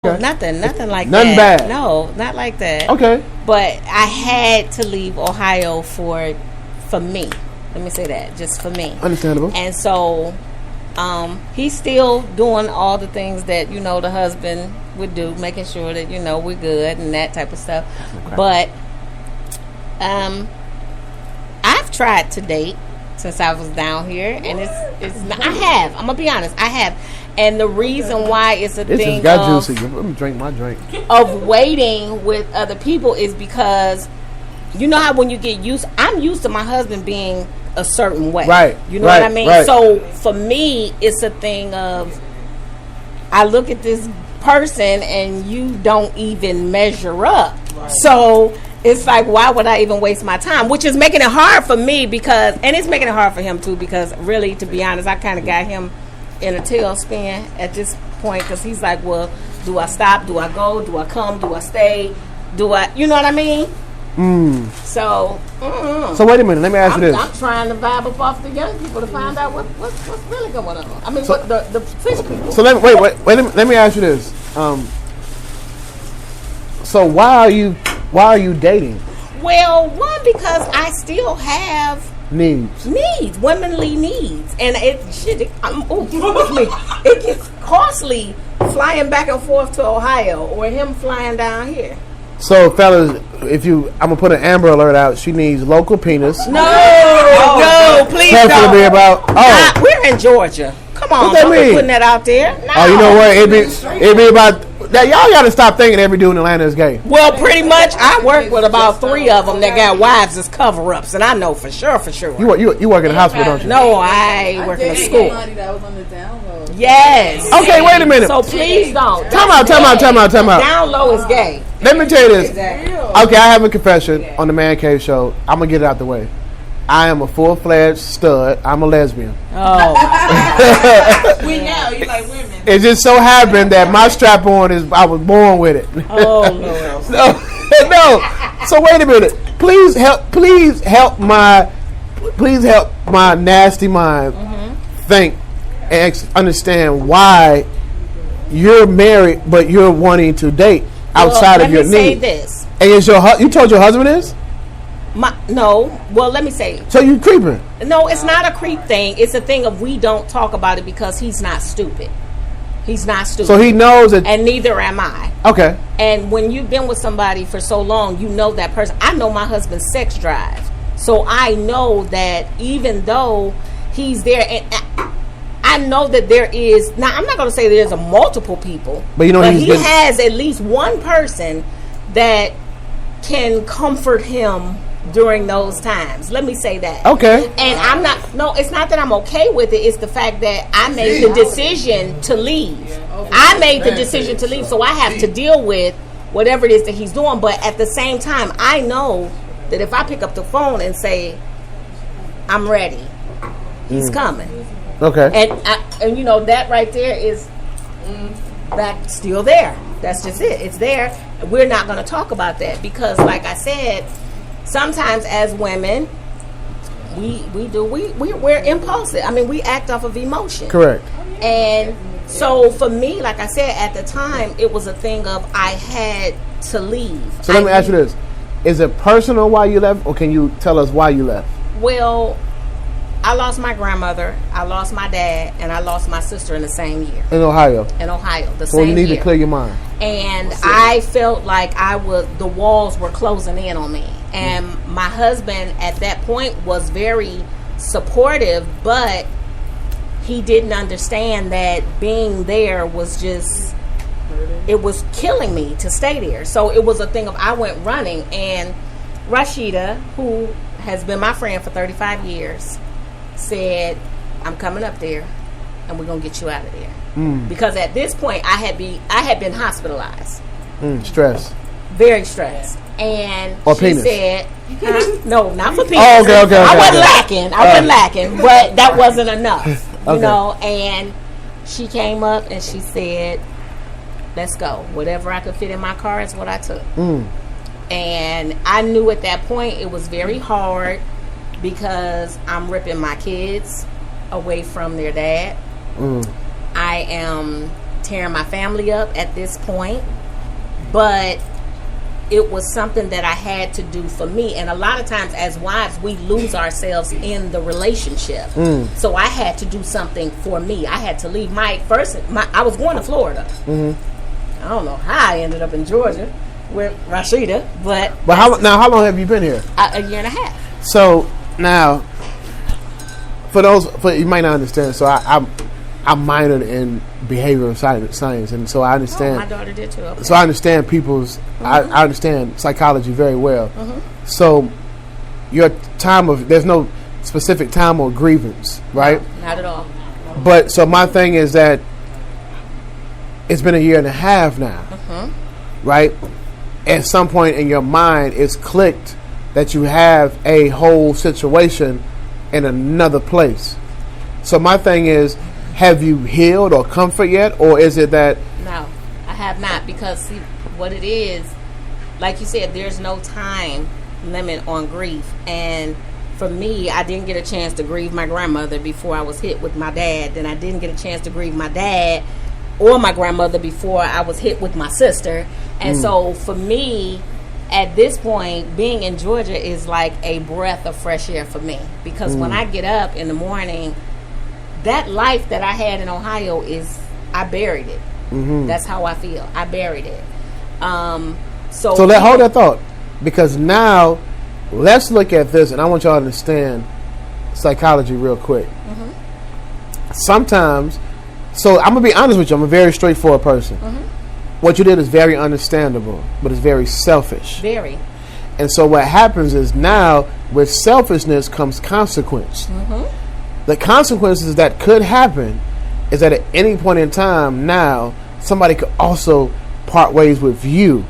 Okay. Nothing like Nothing that. bad. No, not like that. Okay. But I had to leave Ohio for me. Let me say that, just for me. Understandable. And so he's still doing all the things that, the husband would do, making sure that, we're good and that type of stuff. Okay. But I've tried to date since I was down here, and it's not, I have. I'm going to be honest. I have. And the reason why it's a thing just got juicy. Let me drink my drink. Of waiting with other people is because you know how when you get I'm used to my husband being a certain way. Right. You know what I mean? Right. So for me, it's a thing of I look at this person and you don't even measure up. Right. So it's like, why would I even waste my time? Which is making it hard for me and it's making it hard for him too, because really, to be honest, I kind of got him in a tailspin at this point, because he's like, well, do I stop? Do I go? Do I come? Do I stay? Do I, you know what I mean? So wait a minute. Let me ask you this. I'm trying to vibe up off the young people to find out what's really going on. I mean, what the fish people. So let me ask you this. So why are you dating? Well, one, because I still have needs, womanly needs, and it gets costly flying back and forth to Ohio or him flying down here. So, fellas, I'm gonna put an Amber Alert out. She needs local penis. No, please don't. Be about. We're in Georgia. Come on, don't be putting that out there. No. Oh, you know what? It'd be about that. Y'all got to stop thinking every dude in Atlanta is gay. Well, pretty much, I work with about 3 of them that got wives as cover-ups, and I know for sure. You work in a hospital, don't you? No, I work in a school. That was on the down low. Yes. Okay, wait a minute. So please don't. Time out. Down low is gay. Let me tell you this. Exactly. Okay, I have a confession on the Man Cave Show. I'm gonna get it out the way. I am a full-fledged stud. I'm a lesbian. Oh. We know you like women. It just so happened that my strap-on I was born with it. Oh Lord. No. So wait a minute. Please help my nasty mind think and understand why you're married but you're wanting to date outside of your needs. Let me say this. And is you told your husband is? No. Well, let me say. So you creeping? No, it's not a creep thing. It's a thing of we don't talk about it because he's not stupid. He's not stupid. So he knows it. And neither am I. Okay. And when you've been with somebody for so long, you know that person. I know my husband's sex drive. So I know that even though he's there, and I know that there is, now I'm not going to say there's a multiple people, but he has at least one person that can comfort him during those times. Let me say that. Okay. And it's not that I'm okay with it. It's the fact that I made the decision to leave. I made the decision to leave, so I have to deal with whatever it is that he's doing. But at the same time, I know that if I pick up the phone and say, I'm ready, he's coming. Okay. And that right there is that's still there. That's just it. It's there. We're not going to talk about that because, like I said, sometimes as women, we're impulsive. I mean, we act off of emotion. Correct. And so for me, like I said, at the time, it was a thing of I had to leave. So let me ask you this. Is it personal why you left, or can you tell us why you left? Well, I lost my grandmother, I lost my dad, and I lost my sister in the same year. In Ohio? In Ohio, the so same year. So you need to clear your mind. And I felt like the walls were closing in on me. And my husband at that point was very supportive, but he didn't understand that being there was just, it was killing me to stay there. So it was a thing of I went running, and Rashida, who has been my friend for 35 years, said, I'm coming up there and we're going to get you out of there. Because at this point I had been hospitalized. Stress. Very stressed. And or she penis. Said, no, not for penis. Oh, okay. I wasn't lacking, but that wasn't enough. You Okay. know, and she came up and she said, let's go. Whatever I could fit in my car is what I took. And I knew at that point it was very hard because I'm ripping my kids away from their dad. I am tearing my family up at this point, but it was something that I had to do for me. And a lot of times as wives, we lose ourselves in the relationship. So I had to do something for me. I had to leave I was going to Florida. I don't know how I ended up in Georgia with Rashida, but how long have you been here? a year and a half. So now, for you might not understand. So I minored in behavioral science, and so I understand. Oh, my daughter did too. Okay. So I understand I understand psychology very well. So your there's no specific time or grievance, right? No, not at all. But so my thing is that it's been a year and a half now, right? At some point in your mind, it's clicked that you have a whole situation in another place. So my thing is, have you healed or comfort yet, or is it that? No, I have not, because see, what it is, like you said, there's no time limit on grief. And for me, I didn't get a chance to grieve my grandmother before I was hit with my dad. Then I didn't get a chance to grieve my dad or my grandmother before I was hit with my sister. And so for me, at this point, being in Georgia is like a breath of fresh air for me, because when I get up in the morning, that life that I had in Ohio I buried it. That's how I feel. I buried it. So hold that thought, because now let's look at this, and I want y'all to understand psychology real quick. Sometimes, so I'm gonna be honest with you, I'm a very straightforward person. What you did is very understandable, but it's very selfish. Very. And so what happens is, now with selfishness comes consequence. The consequences that could happen is that at any point in time, now somebody could also part ways with you.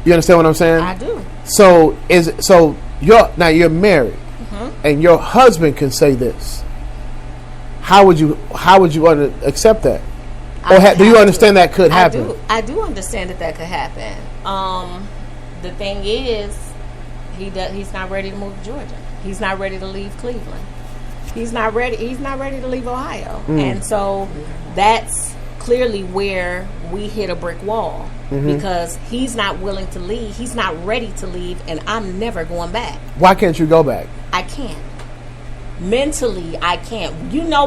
You understand what I'm saying? I do. So you're married, and your husband can say this. How would you accept that? Or do you understand that could happen? I do understand that could happen. The thing is, he's not ready to move to Georgia. He's not ready to leave Cleveland. He's not ready to leave Ohio. And so that's clearly where we hit a brick wall, because he's not willing to leave. He's not ready to leave, and I'm never going back. Why can't you go back? I can't. Mentally, I can't. You know,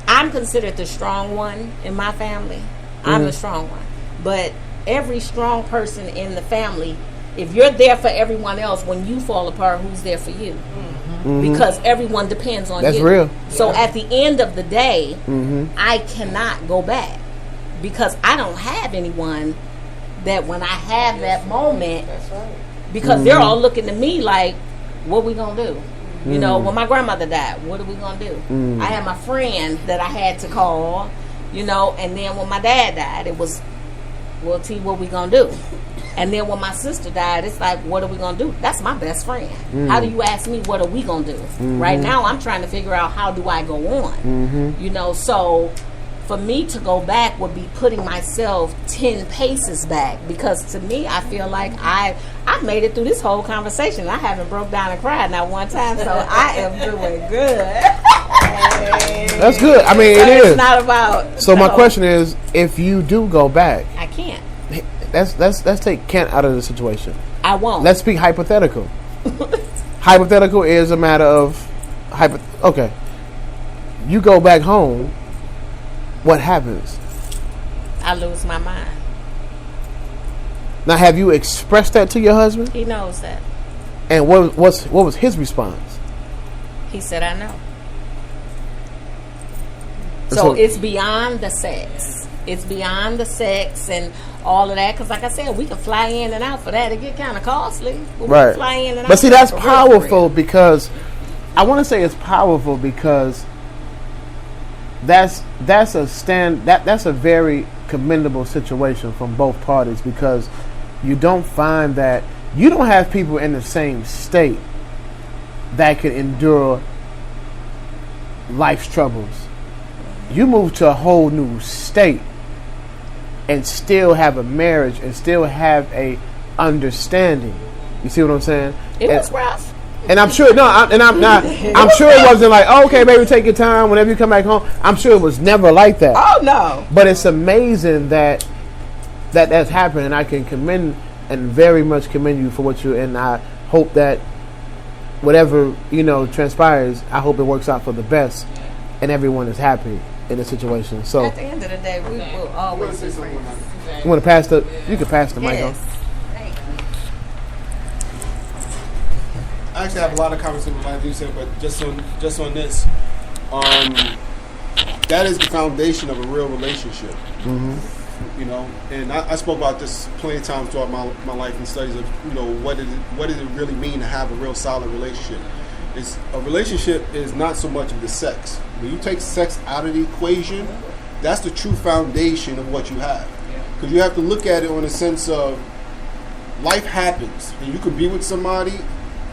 I'm considered the strong one in my family. I'm the strong one. But every strong person in the family, if you're there for everyone else, when you fall apart, who's there for you? Because everyone depends on you. That's real. So at the end of the day, I cannot go back, because I don't have anyone that when I have that moment, because they're all looking to me like, what we gonna do? You know, when my grandmother died, what are we gonna do? I had my friend that I had to call, you know, and then when my dad died, it was, well, T, what we gonna do? And then when my sister died, it's like, what are we going to do? That's my best friend. How do you ask me, what are we going to do? Right now, I'm trying to figure out, how do I go on? You know, so for me to go back would be putting myself 10 paces back, because to me, I feel like I made it through this whole conversation. I haven't broke down and cried not one time, so I am doing good. That's good. I mean, so it is. It's not about... So my question is, if you do go back... I can't. Let's take Kent out of the situation. I won't. Let's speak hypothetical. Hypothetical is a matter of okay. You go back home. What happens? I lose my mind. Now, have you expressed that to your husband? He knows that. And what was his response? He said, "I know." So it's beyond the sex. It's beyond the sex and all of that, because like I said, we can fly in and out for that. It get kind of costly. But we can fly in and out. But see, that's powerful, because I want to say it's powerful because that's a very commendable situation from both parties, because you don't find that you don't have people in the same state that can endure life's troubles. You move to a whole new state and still have a marriage and still have a understanding. You see what I'm saying? It was rough. And I'm sure I'm not. I'm sure it wasn't like, oh, okay, baby, take your time whenever you come back home. I'm sure it was never like that. Oh no! But it's amazing that's happened, and I can commend and very much commend you for what you. And I hope that whatever transpires, I hope it works out for the best, and everyone is happy in the situation. So at the end of the day, we will always be friends. You want to pass the? You can pass the mic on. I actually have a lot of conversations with like you said, but just on this, that is the foundation of a real relationship. Mm-hmm. And I spoke about this plenty of times throughout my life and studies of what does it really mean to have a real solid relationship. A relationship is not so much of the sex. When you take sex out of the equation, that's the true foundation of what you have. Because you have to look at it on a sense of life happens, and you could be with somebody.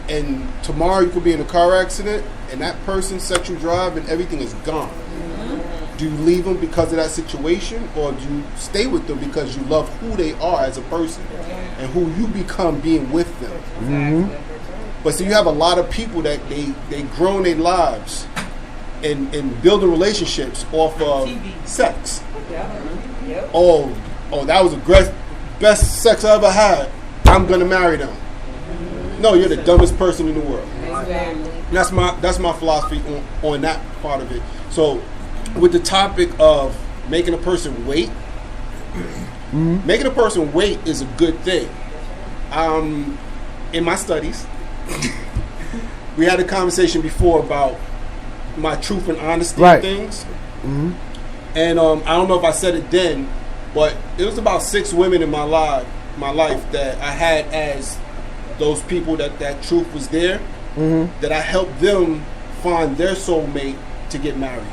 And tomorrow you could be in a car accident, and that person's sexual drive and everything is gone. Mm-hmm. Do you leave them because of that situation, or do you stay with them because you love who they are as a person and who you become being with them? Mm-hmm. But so you have a lot of people that they grown their lives and building relationships off of sex. Yep. Oh, that was the best sex I ever had. I'm gonna marry them. No, you're the dumbest person in the world. Exactly. That's my philosophy on that part of it. So, with the topic of making a person wait, making a person wait is a good thing. In my studies, we had a conversation before about my truth and honesty and things. Mm-hmm. And I don't know if I said it then, but it was about 6 women in my life that I had as those people that truth was there, that I helped them find their soulmate to get married.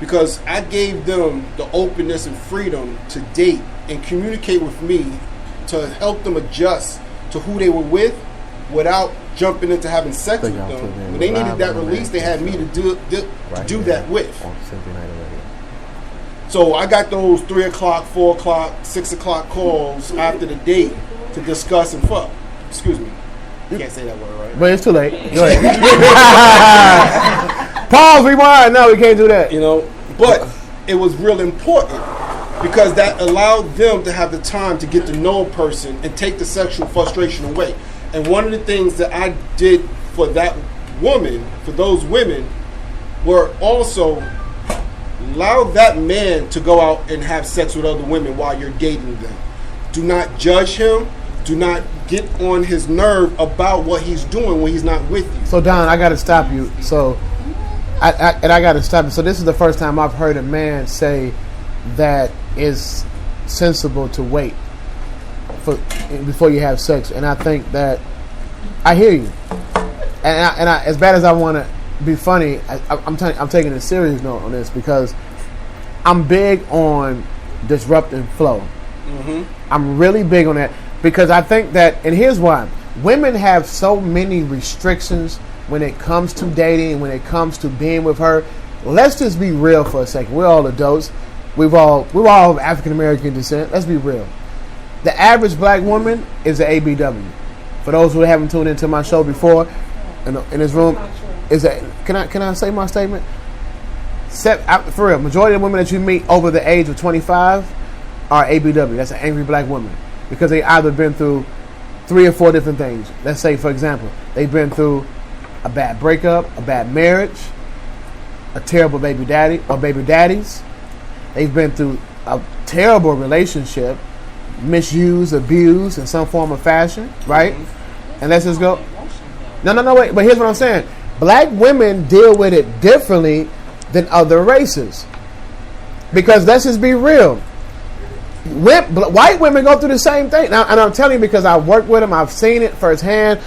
Because I gave them the openness and freedom to date and communicate with me to help them adjust to who they were with without jumping into having sex with them. When they needed that release, they had me to do that with. So I got those 3 o'clock, 4 o'clock, 6 o'clock calls after the date to discuss and fuck. Excuse me. You can't say that word, right? But it's too late. Go ahead. Pause, rewind. No, we can't do that. But it was real important because that allowed them to have the time to get to know a person and take the sexual frustration away. And one of the things that I did for that woman, for those women, were also allow that man to go out and have sex with other women while you're dating them. Do not judge him. Do not get on his nerve about what he's doing when he's not with you. So Don, I got to stop you. So, I got to stop you. So this is the first time I've heard a man say that it's sensible to wait before you have sex, and I think that I hear you. And I as bad as I want to be funny, I'm taking a serious note on this because I'm big on disrupting flow. Mm-hmm. I'm really big on that. Because I think that, and here's why, women have so many restrictions when it comes to dating, when it comes to being with her. Let's just be real for a second. We're all adults. We're all of African American descent. Let's be real. The average black woman is an ABW. For those who haven't tuned into my show before, in this room, can I say my statement? For real, majority of the women that you meet over the age of 25 are ABW. That's an angry black woman. Because they either been through 3 or 4 different things. Let's say, for example, they've been through a bad breakup, a bad marriage, a terrible baby daddy or baby daddies. They've been through a terrible relationship, misuse, abuse in some form or fashion, right? And let's just go. No, wait. But here's what I'm saying. Black women deal with it differently than other races. Because let's just be real. White women go through the same thing. Now, and I'm telling you because I work with them. I've seen it firsthand.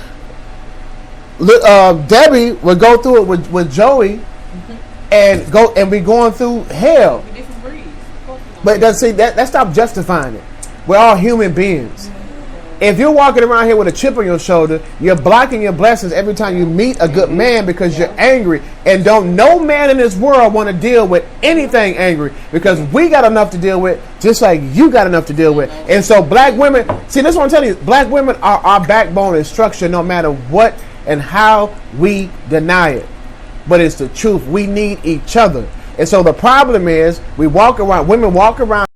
Debbie would go through it with Joey and be going through hell. But that stop justifying it. We're all human beings. If you're walking around here with a chip on your shoulder, you're blocking your blessings every time you meet a good man because you're angry. And no man in this world want to deal with anything angry because we got enough to deal with just like you got enough to deal with. And so black women, see, this is what I'm telling you. Black women are our backbone and structure no matter what and how we deny it. But it's the truth. We need each other. And so the problem is women walk around